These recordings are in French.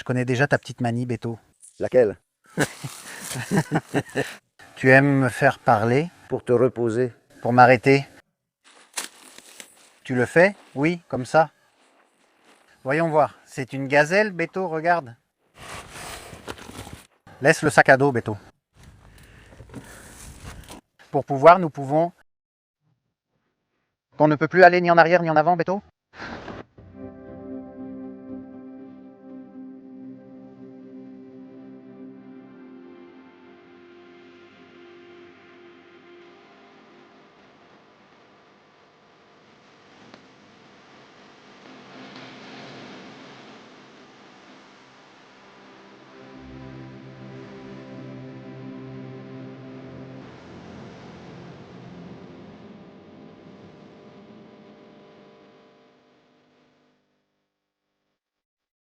Je connais déjà ta petite manie, Béto. Laquelle? Tu aimes me faire parler Pour te reposer. pour m'arrêter. Tu le fais? Oui, comme ça. Voyons voir. C'est une gazelle, Béto, regarde. Laisse le sac à dos, Béto. Pour pouvoir, nous pouvons... Qu'on ne peut plus aller ni en arrière ni en avant, Béto?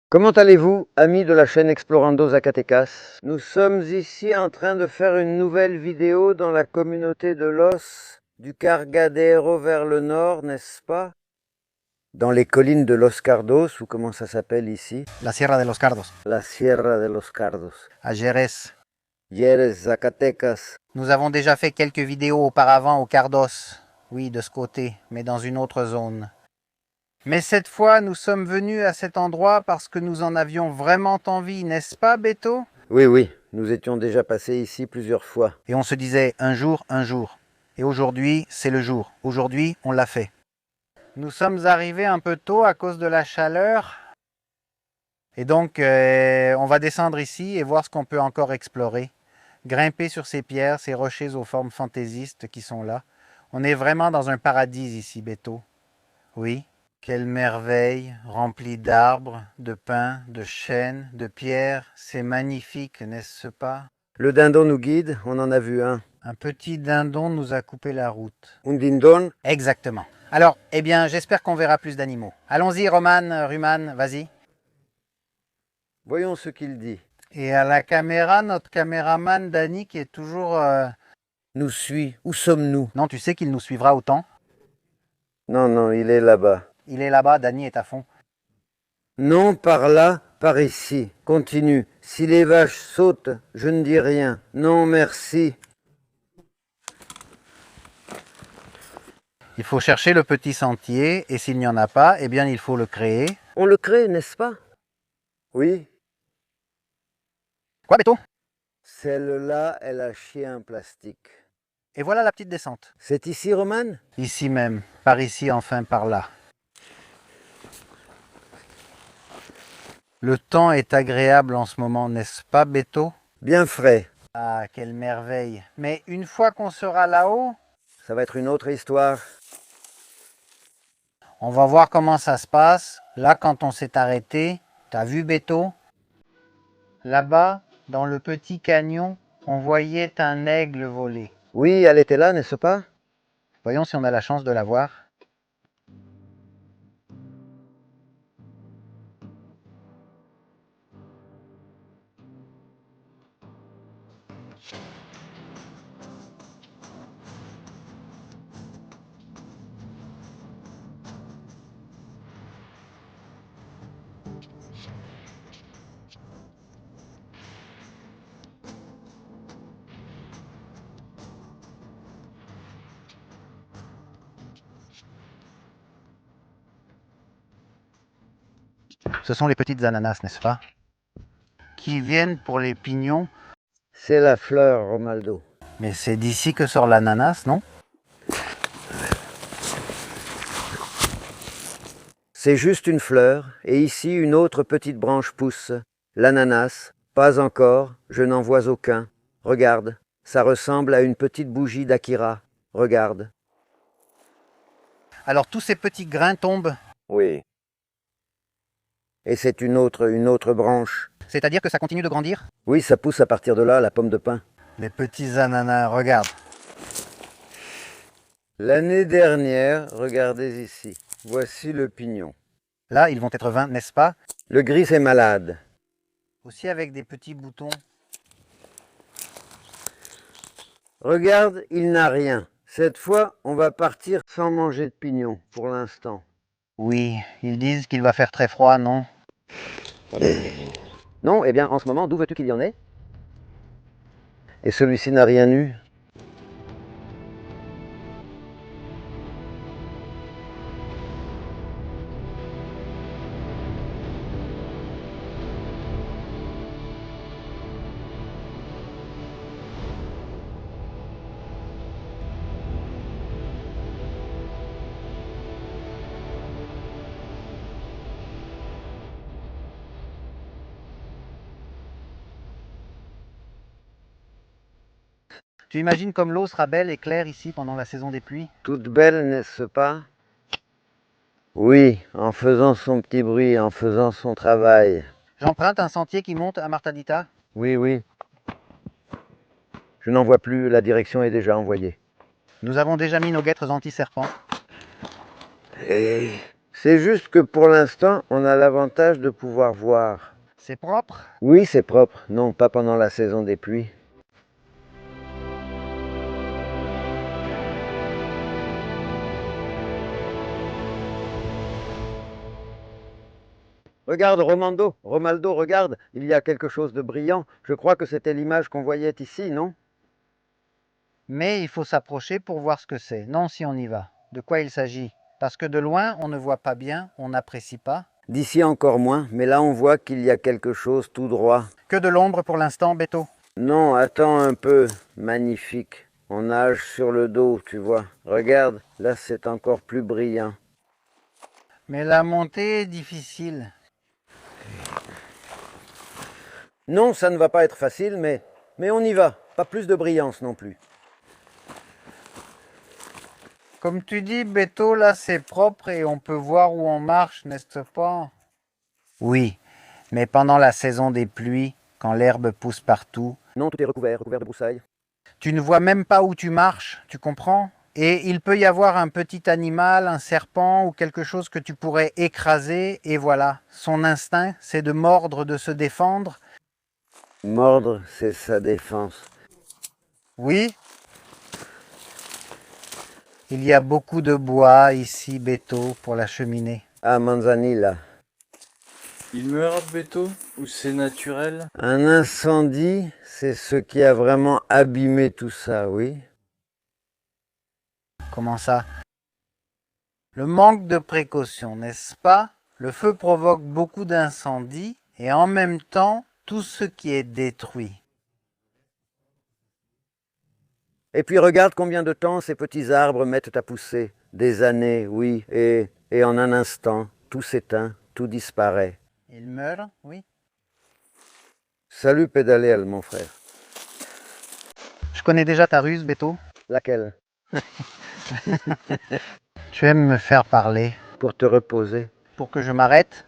Comment allez-vous, amis de la chaîne Explorando Zacatecas? Nous sommes ici en train de faire une nouvelle vidéo dans la communauté de Los, du Cargadero vers le nord, n'est-ce pas? Dans les collines de Los Cardos, ou comment ça s'appelle ici? La Sierra de los Cardos, La Sierra de los Cardos. à Jerez. Jerez, Zacatecas. Nous avons déjà fait quelques vidéos auparavant au Cardos. Oui, de ce côté, mais dans une autre zone. Mais cette fois, nous sommes venus à cet endroit parce que nous en avions vraiment envie, n'est-ce pas, Béto? Oui, nous étions déjà passés ici plusieurs fois. Et on se disait un jour, un jour. Et aujourd'hui, c'est le jour. Aujourd'hui, on l'a fait. Nous sommes arrivés un peu tôt à cause de la chaleur. Et donc, on va descendre ici et voir ce qu'on peut encore explorer. Grimper sur ces pierres, ces rochers aux formes fantaisistes qui sont là. On est vraiment dans un paradis ici, Béto. Oui. Quelle merveille, remplie d'arbres, de pins, de chênes, de pierres. C'est magnifique, n'est-ce pas? Le dindon nous guide, on en a vu un. Un petit dindon nous a coupé la route. Un dindon? Exactement. Alors, eh bien, j'espère qu'on verra plus d'animaux. Allons-y, Roman, Ruman, vas-y. Voyons ce qu'il dit. Et à la caméra, notre caméraman Danny qui est toujours... Nous suit. Où sommes-nous? Non, tu sais qu'il nous suivra autant. Non, il est là-bas. Il est là-bas, Danny est à fond. Non, par là, par ici. Continue. Si les vaches sautent, je ne dis rien. Non, merci. Il faut chercher le petit sentier, et s'il n'y en a pas, eh bien, il faut le créer. On le crée, n'est-ce pas? Oui. Quoi, Béto? Celle-là, elle a chié un plastique. Et voilà la petite descente. C'est ici, Roman? Ici même. Par ici, enfin, par là. Le temps est agréable en ce moment, n'est-ce pas, Béto? Bien frais. Ah, quelle merveille. Mais une fois qu'on sera là-haut, Ça va être une autre histoire. on va voir comment ça se passe. Là, quand on s'est arrêté, t'as vu, Béto? Là-bas, dans le petit canyon, on voyait un aigle voler. Oui, elle était là, n'est-ce pas? Voyons si on a la chance de la voir. Ce sont les petites ananas, n'est-ce pas? Qui viennent pour les pignons. C'est la fleur, Romaldo. Mais c'est d'ici que sort l'ananas, non? C'est juste une fleur, et ici une autre petite branche pousse. L'ananas, pas encore, je n'en vois aucun. Regarde, ça ressemble à une petite bougie d'Akira. Regarde. Alors tous ces petits grains tombent. Oui. Et c'est une autre branche. C'est-à-dire que ça continue de grandir? Oui, ça pousse à partir de là, la pomme de pin. Les petits ananas, regarde. L'année dernière, regardez ici. Voici le pignon. Là, ils vont être 20, n'est-ce pas? Le gris est malade. Aussi avec des petits boutons. Regarde, il n'a rien. Cette fois, on va partir sans manger de pignon, pour l'instant. Oui, ils disent qu'il va faire très froid, non? Non, eh bien, en ce moment, d'où veux-tu qu'il y en ait? Et celui-ci n'a rien eu. Tu imagines comme l'eau sera belle et claire ici pendant la saison des pluies? Toute belle, n'est-ce pas? Oui, en faisant son petit bruit, en faisant son travail. J'emprunte un sentier qui monte à Martadita. Oui, oui. Je n'en vois plus, la direction est déjà envoyée. Nous avons déjà mis nos guêtres anti-serpents. Et c'est juste que pour l'instant, on a l'avantage de pouvoir voir. C'est propre? Oui, c'est propre. Non, pas pendant la saison des pluies. Regarde, Romaldo, regarde, il y a quelque chose de brillant. Je crois que c'était l'image qu'on voyait ici, non? Mais il faut s'approcher pour voir ce que c'est. Non, si on y va. De quoi il s'agit? Parce que de loin, on ne voit pas bien, on n'apprécie pas. D'ici encore moins, mais là on voit qu'il y a quelque chose tout droit. Que de l'ombre pour l'instant, Beto. Non, attends un peu. Magnifique. On nage sur le dos, tu vois. Regarde, là c'est encore plus brillant. Mais la montée est difficile. Non, ça ne va pas être facile, mais on y va. Pas plus de brillance non plus. Comme tu dis, Beto, là c'est propre et on peut voir où on marche, n'est-ce pas? Oui, mais pendant la saison des pluies, quand l'herbe pousse partout, Non, tout est recouvert de broussailles. tu ne vois même pas où tu marches, tu comprends? Et il peut y avoir un petit animal, un serpent ou quelque chose que tu pourrais écraser, et voilà, son instinct, c'est de mordre, de se défendre. Mordre, c'est sa défense. Oui. Il y a beaucoup de bois ici, Beto, pour la cheminée. Ah, Manzanilla. Il meurt, Beto? Ou c'est naturel? Un incendie, c'est ce qui a vraiment abîmé tout ça, oui. Comment ça? Le manque de précaution, n'est-ce pas? Le feu provoque beaucoup d'incendies et en même temps tout ce qui est détruit. Et puis regarde combien de temps ces petits arbres mettent à pousser. Des années, oui, et en un instant, tout s'éteint, tout disparaît. Il meurt, oui. Salut Pédaléal, mon frère. Je connais déjà ta ruse, Beto. Laquelle? Tu aimes me faire parler. Pour te reposer. Pour que je m'arrête?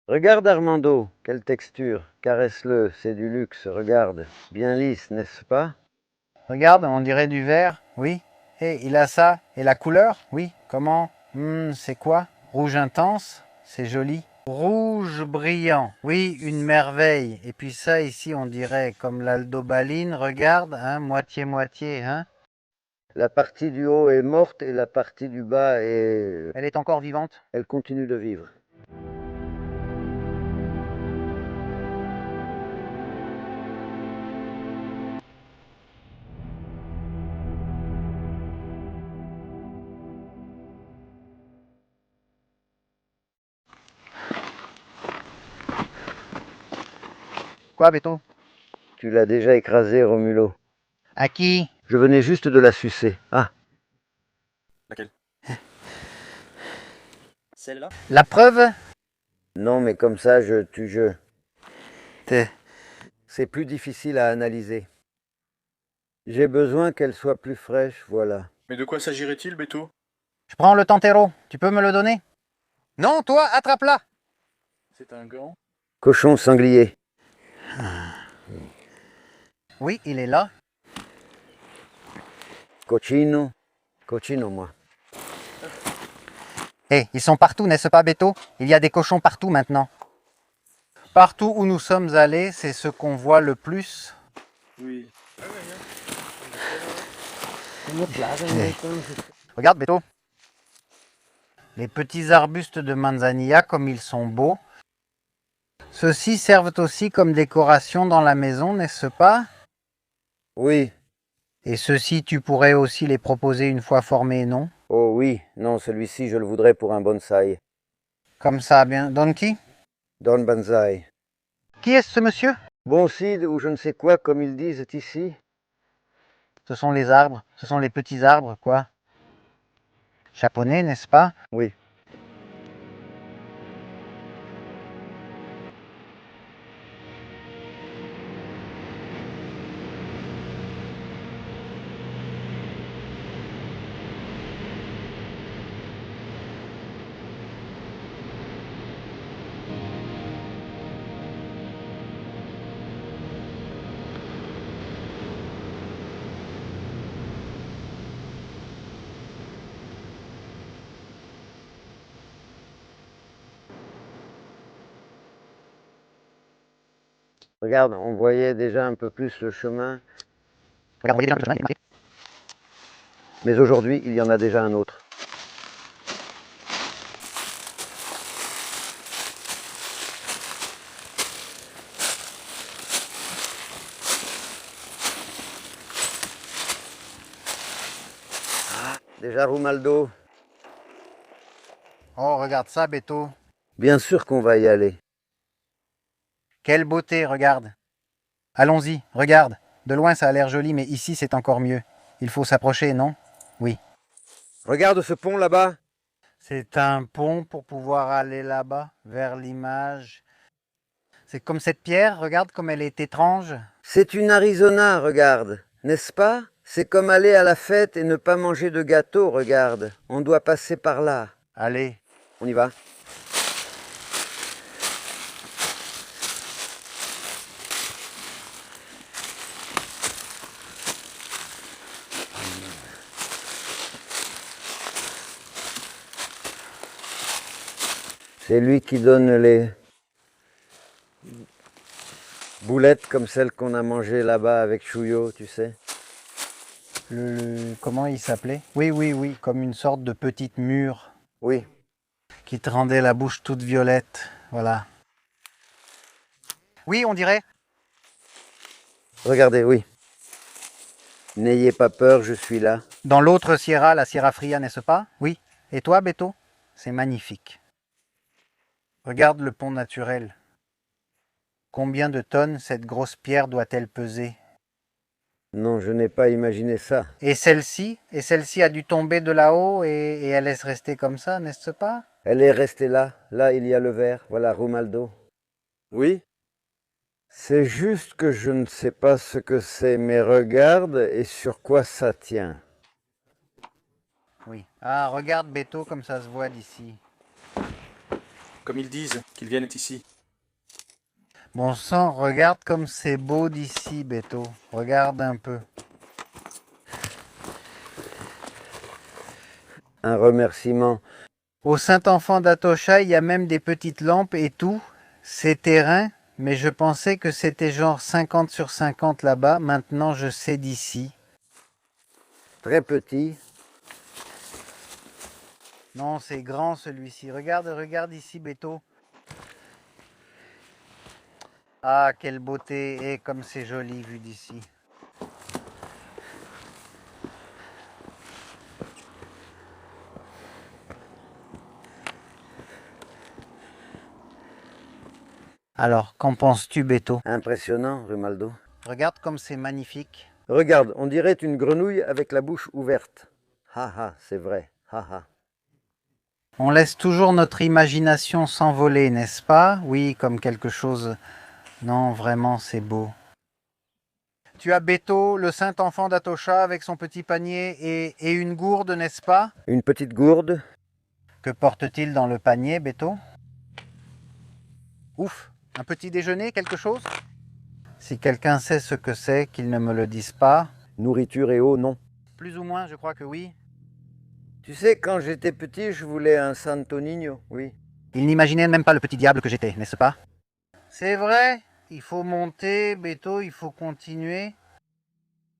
Regarde Armando, quelle texture. Caresse-le, c'est du luxe, regarde. Bien lisse, n'est-ce pas? Regarde, on dirait du verre, oui. Et il a ça. Et la couleur, oui. Comment? C'est quoi? Rouge intense, c'est joli. Rouge brillant, oui, une merveille. Et puis ça ici, on dirait comme l'aldobaline, regarde, hein, moitié-moitié, hein. La partie du haut est morte et la partie du bas est... Elle est encore vivante. Elle continue de vivre. Quoi, Beto? Tu l'as déjà écrasé, Romulo. À qui? Je venais juste de la sucer. Ah, Laquelle? Celle-là? La preuve? non, mais comme ça, je... T'es- C'est plus difficile à analyser. J'ai besoin qu'elle soit plus fraîche, voilà. Mais de quoi s'agirait-il, Beto? Je prends le tantero. Tu peux me le donner? Non, toi, attrape-la. C'est un gant? Cochon sanglier. Oui, il est là. Cochino. Cochino, moi. Ils sont partout, n'est-ce pas, Beto? Il y a des cochons partout maintenant. Partout où nous sommes allés, c'est ce qu'on voit le plus. Oui. Regarde, Beto. Les petits arbustes de manzanilla, comme ils sont beaux. Ceux-ci servent aussi comme décoration dans la maison, n'est-ce pas? Oui. Et ceux-ci, tu pourrais aussi les proposer une fois formés, non? Oh oui, non, celui-ci, je le voudrais pour un bonsaï. Comme ça, bien. Don qui? Don Banzai. Qui est ce monsieur? Bon cid, ou je ne sais quoi, comme ils disent ici. Ce sont les arbres, ce sont les petits arbres, quoi. Japonais, n'est-ce pas? Oui. Regarde, on voyait déjà un peu plus le chemin. Regarde, voyez déjà le chemin, il est marqué. Mais aujourd'hui, il y en a déjà un autre. Ah, déjà Rumaldo. Oh, regarde ça, Beto. Bien sûr qu'on va y aller. Quelle beauté, regarde. Allons-y, regarde. De loin, ça a l'air joli, mais ici, c'est encore mieux. Il faut s'approcher, non? Oui. Regarde ce pont là-bas. C'est un pont pour pouvoir aller là-bas, vers l'image. C'est comme cette pierre, regarde comme elle est étrange. C'est une Arizona, regarde. N'est-ce pas? C'est comme aller à la fête et ne pas manger de gâteau, regarde. On doit passer par là. Allez, On y va. C'est lui qui donne les boulettes comme celles qu'on a mangées là-bas avec Chouyo, tu sais. comment il s'appelait? Oui, oui, oui, comme une sorte de petite mûre Oui. qui te rendait la bouche toute violette. Voilà. Oui, on dirait. Regardez, oui. N'ayez pas peur, je suis là. Dans l'autre Sierra, la Sierra Fria, n'est-ce pas? Oui. Et toi, Beto? C'est magnifique. Regarde le pont naturel. Combien de tonnes cette grosse pierre doit-elle peser? Non, je n'ai pas imaginé ça. Et celle-ci? Et celle-ci a dû tomber de là-haut et elle laisse rester comme ça, n'est-ce pas? Elle est restée là. Là, il y a le verre. Voilà, Rumaldo. Oui? C'est juste que je ne sais pas ce que c'est, mais regarde et sur quoi ça tient. Oui. Ah, regarde Beto comme ça se voit d'ici. Comme ils disent, qu'ils viennent ici. Bon sang, regarde comme c'est beau d'ici, Beto. Regarde un peu. Un remerciement. Au Saint-Enfant d'Atocha, il y a même des petites lampes et tout. C'est terrain, mais je pensais que c'était genre 50 sur 50 là-bas. Maintenant, je sais d'ici. Très petit. Non, c'est grand celui-ci. Regarde, regarde ici, Beto. Ah, quelle beauté. Et comme c'est joli vu d'ici. Alors, qu'en penses-tu, Beto? Impressionnant, Rumaldo. Regarde comme c'est magnifique. Regarde, on dirait une grenouille avec la bouche ouverte. Ha ha, c'est vrai. Ha ha. On laisse toujours notre imagination s'envoler, n'est-ce pas? Oui, comme quelque chose... Non, vraiment, c'est beau. Tu as Beto, le saint enfant d'Atocha, avec son petit panier et une gourde, n'est-ce pas? Une petite gourde. Que porte-t-il dans le panier, Beto? Ouf, un petit déjeuner, quelque chose? Si quelqu'un sait ce que c'est, qu'il ne me le dise pas. Nourriture et eau, non. Plus ou moins, je crois que oui. Tu sais, quand j'étais petit, je voulais un Santo Niño, oui. Il n'imaginait même pas le petit diable que j'étais, n'est-ce pas? C'est vrai, il faut monter, Beto, il faut continuer.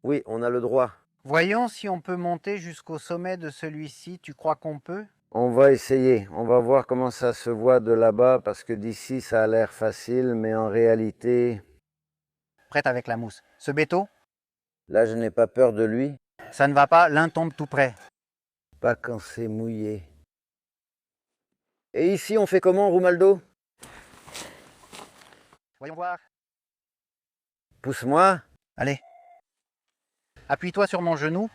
Oui, on a le droit. Voyons si on peut monter jusqu'au sommet de celui-ci. Tu crois qu'on peut? On va essayer. On va voir comment ça se voit de là-bas, parce que d'ici, ça a l'air facile, mais en réalité, Prête avec la mousse. Ce Beto, là, je n'ai pas peur de lui. ça ne va pas, l'un tombe tout près. Pas quand c'est mouillé. Et ici, on fait comment, Rumaldo? Voyons voir. Pousse-moi. Allez. Appuie-toi sur mon genou.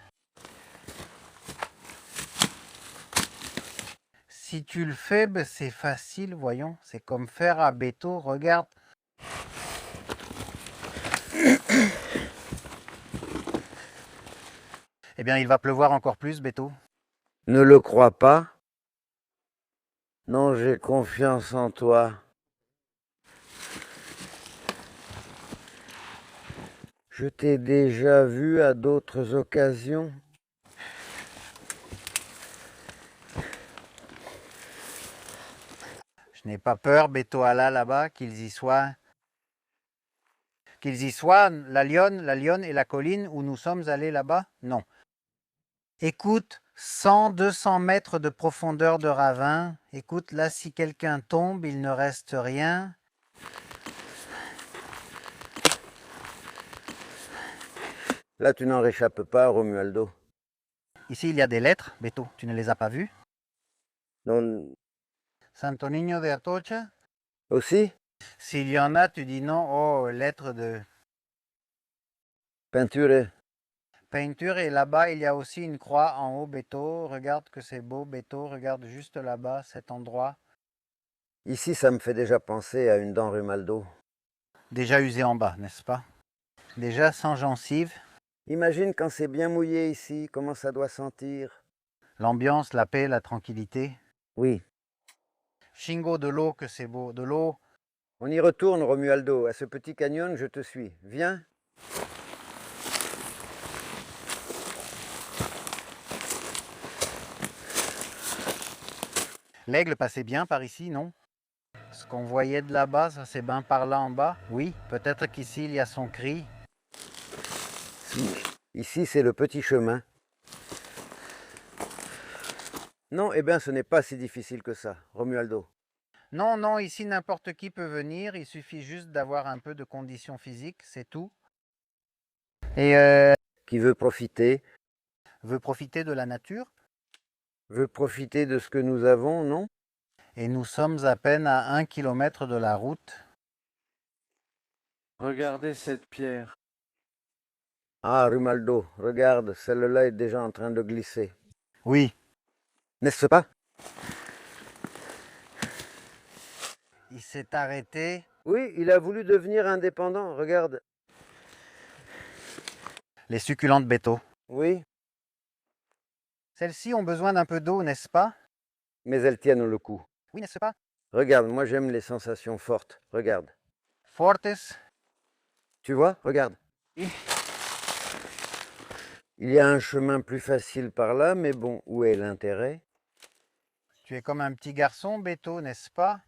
Si tu le fais, ben c'est facile, voyons. C'est comme faire à Beto, regarde. Eh bien, il va pleuvoir encore plus, Beto. Ne le crois pas? Non, j'ai confiance en toi. Je t'ai déjà vu à d'autres occasions. Je n'ai pas peur, Beto Allah, là-bas, qu'ils y soient. Qu'ils y soient, la lionne et la colline où nous sommes allés là-bas? Non. Écoute, 100, 200 mètres de profondeur de ravin. Écoute, là, si quelqu'un tombe, il ne reste rien. Là, tu n'en réchappes pas, Romualdo. Ici, il y a des lettres, Beto. Tu ne les as pas vues? Non. Santo Niño de Atocha. Aussi? S'il y en a, tu dis non. Oh, lettres de Peinture. peinture. Et là-bas, il y a aussi une croix en haut, Beto. Regarde que c'est beau, Beto. Regarde juste là-bas, cet endroit. Ici, ça me fait déjà penser à une dent Rumaldo. Déjà usé en bas, n'est-ce pas? Déjà sans gencives. Imagine quand c'est bien mouillé ici, comment ça doit sentir. L'ambiance, la paix, la tranquillité. Oui. Shingo, de l'eau, que c'est beau. De l'eau. On y retourne, Romualdo. À ce petit canyon, je te suis. Viens. L'aigle passait bien par ici, non? Ce qu'on voyait de là-bas, ça c'est bien par là en bas. Oui, peut-être qu'ici il y a son cri. Ici, c'est le petit chemin. Non, eh bien, ce n'est pas si difficile que ça, Romualdo. Non, non, ici n'importe qui peut venir, il suffit juste d'avoir un peu de conditions physiques, c'est tout. Et Qui veut profiter, veut profiter de la nature. veut profiter de ce que nous avons, non? Et nous sommes à peine à 1 kilomètre de la route. Regardez cette pierre. Ah, Rumaldo, regarde, celle-là est déjà en train de glisser. Oui, N'est-ce pas? il s'est arrêté. Oui, il a voulu devenir indépendant, regarde. Les succulentes Beto. Oui, Celles-ci ont besoin d'un peu d'eau, n'est-ce pas? mais elles tiennent le coup. Oui, n'est-ce pas? Regarde, moi j'aime les sensations fortes. Regarde. Fortes. Tu vois? Regarde. Oui. Il y a un chemin plus facile par là, mais bon, où est l'intérêt? Tu es comme un petit garçon, Beto, n'est-ce pas?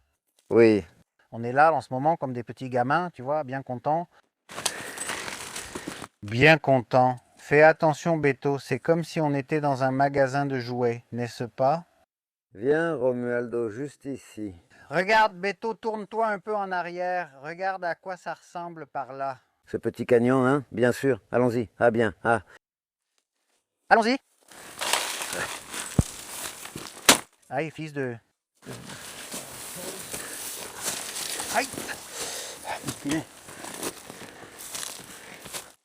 Oui. On est là en ce moment comme des petits gamins, tu vois, bien contents. Bien contents. Fais attention, Beto, c'est comme si on était dans un magasin de jouets, n'est-ce pas? Viens, Romualdo, juste ici. Regarde, Beto, tourne-toi un peu en arrière. Regarde à quoi ça ressemble par là. Ce petit canyon, hein? Bien sûr. Allons-y. Ah bien. Ah. Allons-y. Aïe, fils de... Aïe.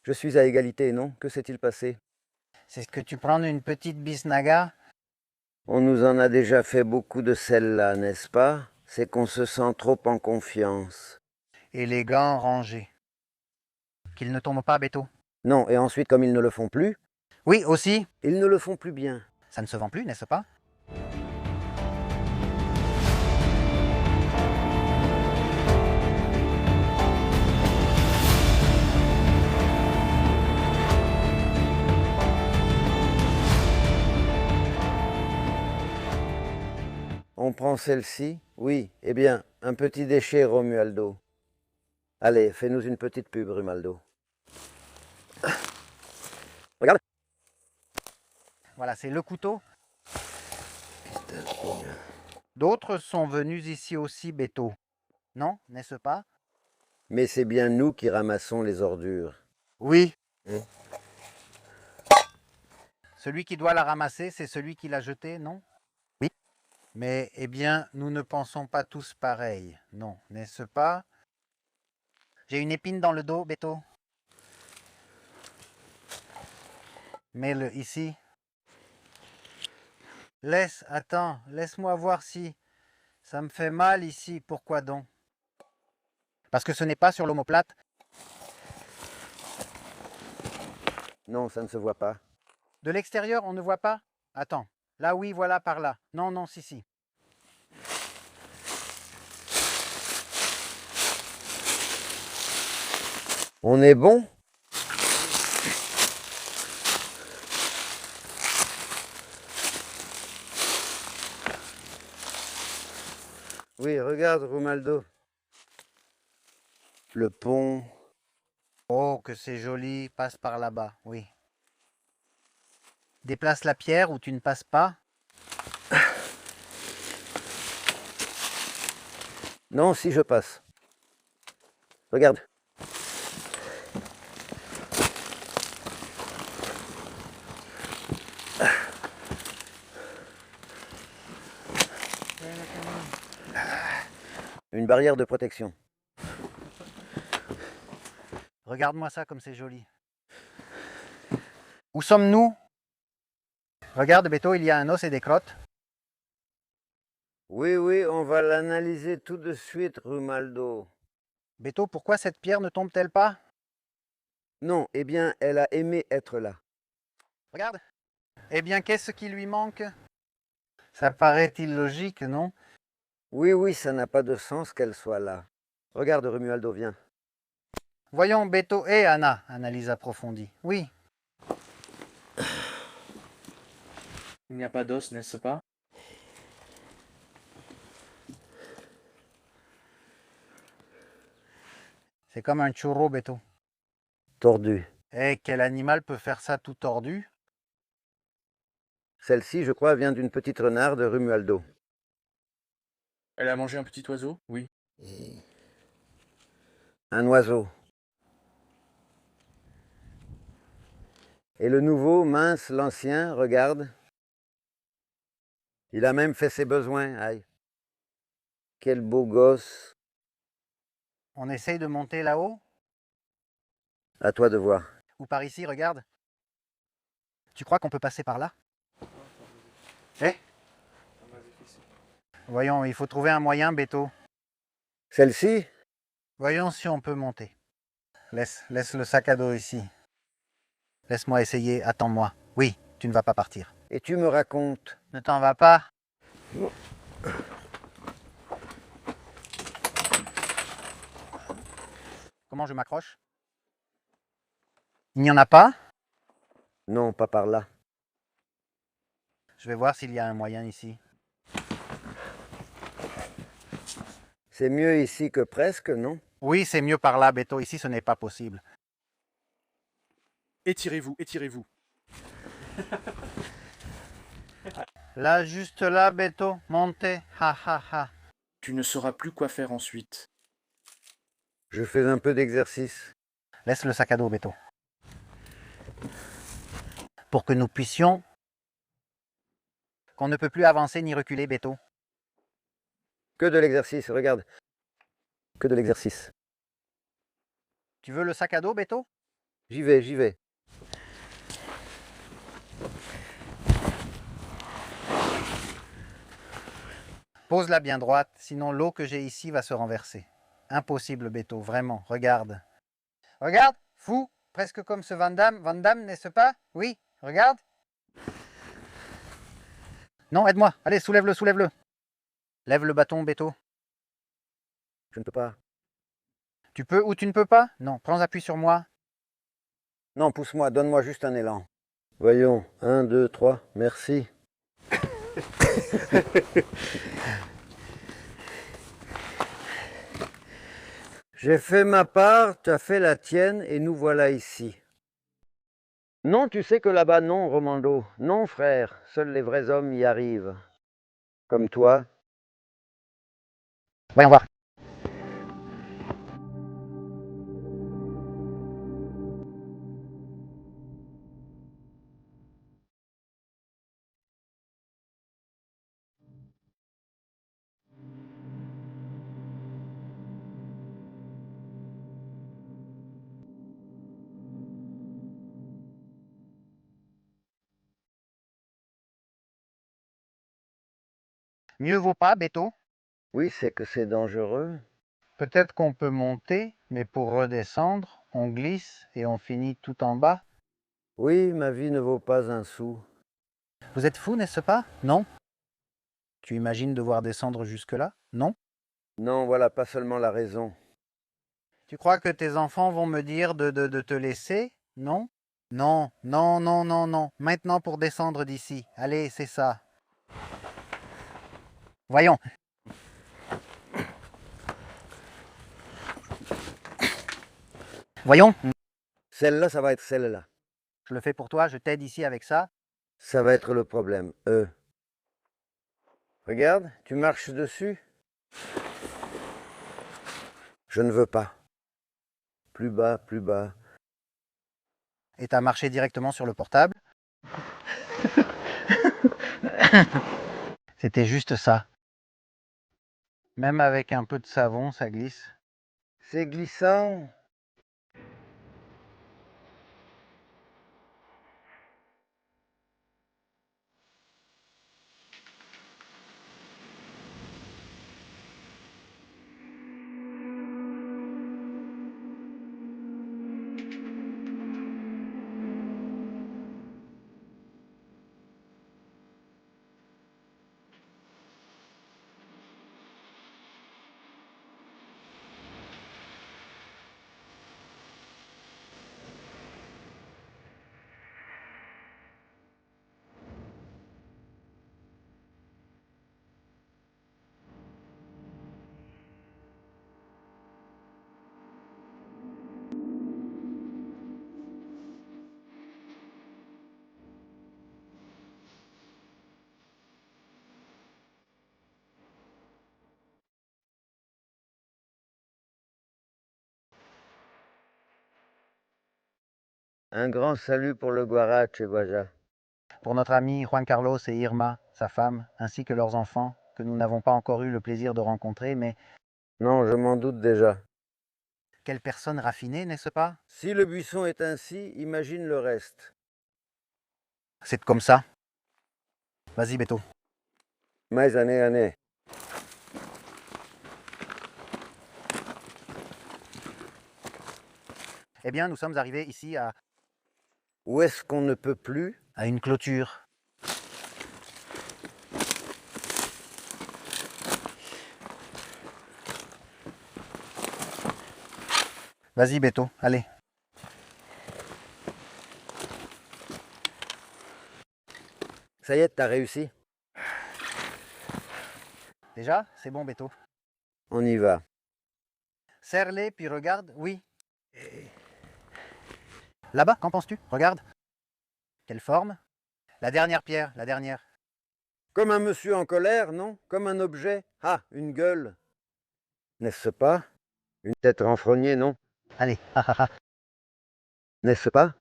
Je suis à égalité, non? Que s'est-il passé? C'est que tu prends une petite bisnaga? On nous en a déjà fait beaucoup de celles-là, n'est-ce pas? C'est qu'on se sent trop en confiance. Et les gants rangés. Qu'ils ne tombent pas, Beto. Non, et ensuite, comme ils ne le font plus, Oui, aussi. ils ne le font plus bien. Ça ne se vend plus, n'est-ce pas? On prend celle-ci? Oui. Eh bien, un petit déchet, Romualdo. Allez, fais-nous une petite pub, Rumaldo. Regarde. Voilà, c'est le couteau. D'autres sont venus ici aussi, Beto. Non, n'est-ce pas? Mais c'est bien nous qui ramassons les ordures. Oui. Hein? Celui qui doit la ramasser, c'est celui qui l'a jetée, non? Oui. Mais, eh bien, nous ne pensons pas tous pareil, non, n'est-ce pas? J'ai une épine dans le dos, Beto. Mets-le ici. Attends, laisse-moi voir si ça me fait mal ici. Pourquoi donc? Parce que ce n'est pas sur l'omoplate. Non, ça ne se voit pas. De l'extérieur, on ne voit pas? Attends. Là, oui, voilà, par là. Non, non, si. On est bon? Oui, regarde, Rumaldo. Le pont. Oh, que c'est joli. Passe par là-bas, oui. Déplace la pierre où tu ne passes pas. Non, si je passe. Regarde. Une barrière de protection. Regarde-moi ça comme c'est joli. Où sommes-nous? Regarde, Beto, il y a un os et des crottes. Oui, on va l'analyser tout de suite, Rumaldo. Beto, pourquoi cette pierre ne tombe-t-elle pas? Non, eh bien, elle a aimé être là. Regarde. Eh bien, qu'est-ce qui lui manque? Ça paraît illogique, non? Oui, ça n'a pas de sens qu'elle soit là. Regarde, Romualdo, viens. Voyons, Beto et Anna, analyse approfondie. Oui. Il n'y a pas d'os, n'est-ce pas? C'est comme un churro, Beto. Tordu. Eh, quel animal peut faire ça tout tordu? Celle-ci, je crois, vient d'une petite renarde de Romualdo. Elle a mangé un petit oiseau? Oui. Un oiseau. Et le nouveau, mince, l'ancien, regarde. Il a même fait ses besoins, aïe. Quel beau gosse. On essaye de monter là-haut? À toi de voir. Ou par ici, regarde. Tu crois qu'on peut passer par là? Eh? Voyons, il faut trouver un moyen, Beto. Celle-ci? Voyons si on peut monter. Laisse le sac à dos ici. Laisse-moi essayer, attends-moi. Oui, tu ne vas pas partir. Et tu me racontes. Ne t'en vas pas. Comment je m'accroche? Il n'y en a pas? Non, pas par là. Je vais voir s'il y a un moyen ici. C'est mieux ici que presque, non? Oui, c'est mieux par là, Beto. Ici, ce n'est pas possible. Étirez-vous, étirez-vous. Là, juste là, Beto. Montez. Ha. Tu ne sauras plus quoi faire ensuite. Je fais un peu d'exercice. Laisse le sac à dos, Beto. Pour que nous puissions... Qu'on ne peut plus avancer ni reculer, Beto. Que de l'exercice, regarde. Que de l'exercice. Tu veux le sac à dos, Beto? J'y vais. Pose-la bien droite, sinon l'eau que j'ai ici va se renverser. Impossible, Beto, vraiment, regarde. Regarde, fou, presque comme ce Van Damme, n'est-ce pas? Oui, regarde. Non, aide-moi, allez, soulève-le. Lève le bâton, Beto. Je ne peux pas. Tu peux ou tu ne peux pas? Non, prends appui sur moi. Non, pousse-moi, donne-moi juste un élan. Voyons, 1, 2, 3, merci. J'ai fait ma part, tu as fait la tienne, et nous voilà ici. Non, tu sais que là-bas, non, Romando. Non, frère, seuls les vrais hommes y arrivent. Comme toi. Voyons voir. Mieux vaut pas, Béto. Oui, c'est que c'est dangereux. Peut-être qu'on peut monter, mais pour redescendre, on glisse et on finit tout en bas. Oui, ma vie ne vaut pas un sou. Vous êtes fou, n'est-ce pas? Non? Tu imagines devoir descendre jusque-là? Non? Non, voilà pas seulement la raison. Tu crois que tes enfants vont me dire de te laisser? Non? Non, non, non, non, non. Maintenant pour descendre d'ici. Allez, c'est ça. Voyons. Voyons. Celle-là, ça va être celle-là. Je le fais pour toi, je t'aide ici avec ça. Ça va être le problème. Regarde, tu marches dessus. Je ne veux pas. Plus bas, plus bas. Et t'as marché directement sur le portable. C'était juste ça. Même avec un peu de savon, ça glisse. C'est glissant. Un grand salut pour le Guarache, Guaja. Pour notre ami Juan Carlos et Irma, sa femme, ainsi que leurs enfants, que nous n'avons pas encore eu le plaisir de rencontrer, mais Non, je m'en doute déjà. quelle personne raffinée, n'est-ce pas? Si le buisson est ainsi, imagine le reste. C'est comme ça. Vas-y, Beto. Mais année. Eh bien, nous sommes arrivés ici Où est-ce qu'on ne peut plus? à une clôture. Vas-y, Beto, allez. Ça y est, t'as réussi. Déjà, c'est bon, Beto. On y va. Serre-les, puis regarde. Oui. Là-bas, qu'en penses-tu? Regarde. Quelle forme? La dernière pierre, la dernière. Comme un monsieur en colère, non? Comme un objet? Ah, une gueule. N'est-ce pas? Une tête renfrognée, non? Allez, ah, ah, ah. N'est-ce pas?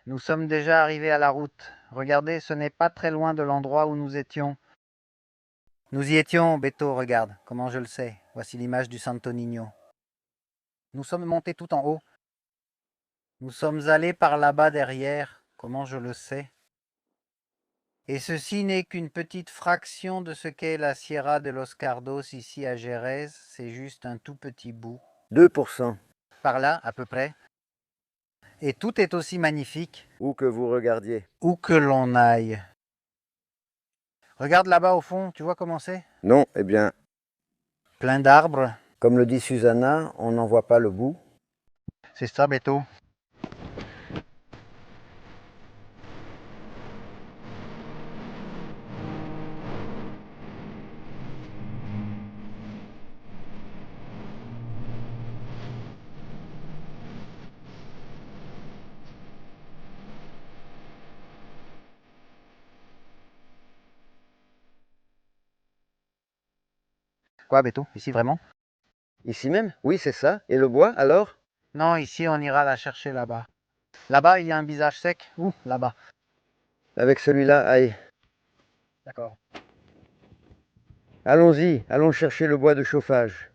Nous sommes déjà arrivés à la route. Regardez, ce n'est pas très loin de l'endroit où nous étions. Nous y étions, Beto, regarde, comment je le sais. Voici l'image du Santo Niño. Nous sommes montés tout en haut. Nous sommes allés par là-bas derrière, comment je le sais. Et ceci n'est qu'une petite fraction de ce qu'est la Sierra de los Cardos ici à Jerez, c'est juste un tout petit bout. 2%. Par là, à peu près. Et tout est aussi magnifique, Où que vous regardiez. où que l'on aille. Regarde là-bas au fond, tu vois comment c'est? Non, eh bien, Plein d'arbres. comme le dit Susanna, on n'en voit pas le bout. C'est ça, Beto. Quoi, Beto? Ici vraiment? Ici même? Oui, c'est ça. Et le bois, alors? Non, ici on ira la chercher là-bas. Là-bas, il y a un visage sec. Où? Là-bas. Avec celui-là, aïe. D'accord. Allons-y, allons chercher le bois de chauffage.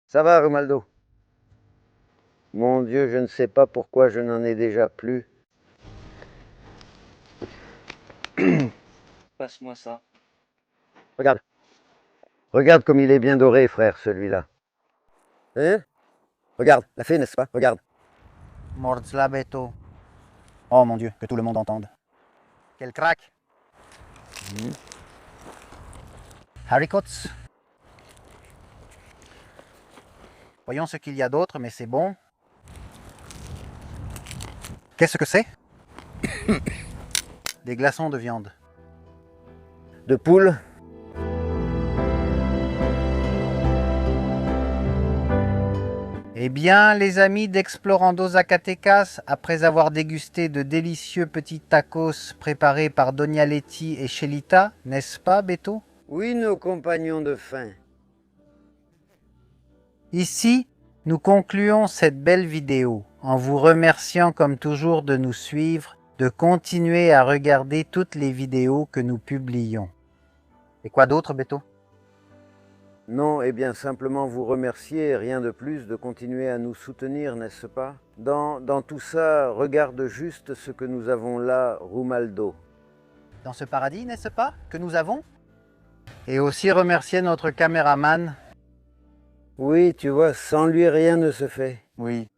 Ça va, Romaldo? Mon Dieu, je ne sais pas pourquoi je n'en ai déjà plus. Passe-moi ça. Regarde. Regarde comme il est bien doré, frère, celui-là. Hein? Regarde, l'a fait, n'est-ce pas? Regarde. Morzla, Beto. Oh mon Dieu, que tout le monde entende. Quel crack! Haricots. Voyons ce qu'il y a d'autre, mais c'est bon. Qu'est-ce que c'est? Des glaçons de viande. De poule? Eh bien, les amis d'Explorando Zacatecas, après avoir dégusté de délicieux petits tacos préparés par Doña Leti et Chelita, n'est-ce pas, Beto? Oui, nos compagnons de faim. Ici, nous concluons cette belle vidéo en vous remerciant comme toujours de nous suivre, de continuer à regarder toutes les vidéos que nous publions. Et quoi d'autre, Beto? Non, eh bien simplement vous remercier, rien de plus, de continuer à nous soutenir, n'est-ce pas? Dans tout ça, regarde juste ce que nous avons là, Rumaldo. Dans ce paradis, n'est-ce pas, que nous avons? Et aussi remercier notre caméraman. Oui, tu vois, sans lui rien ne se fait. Oui.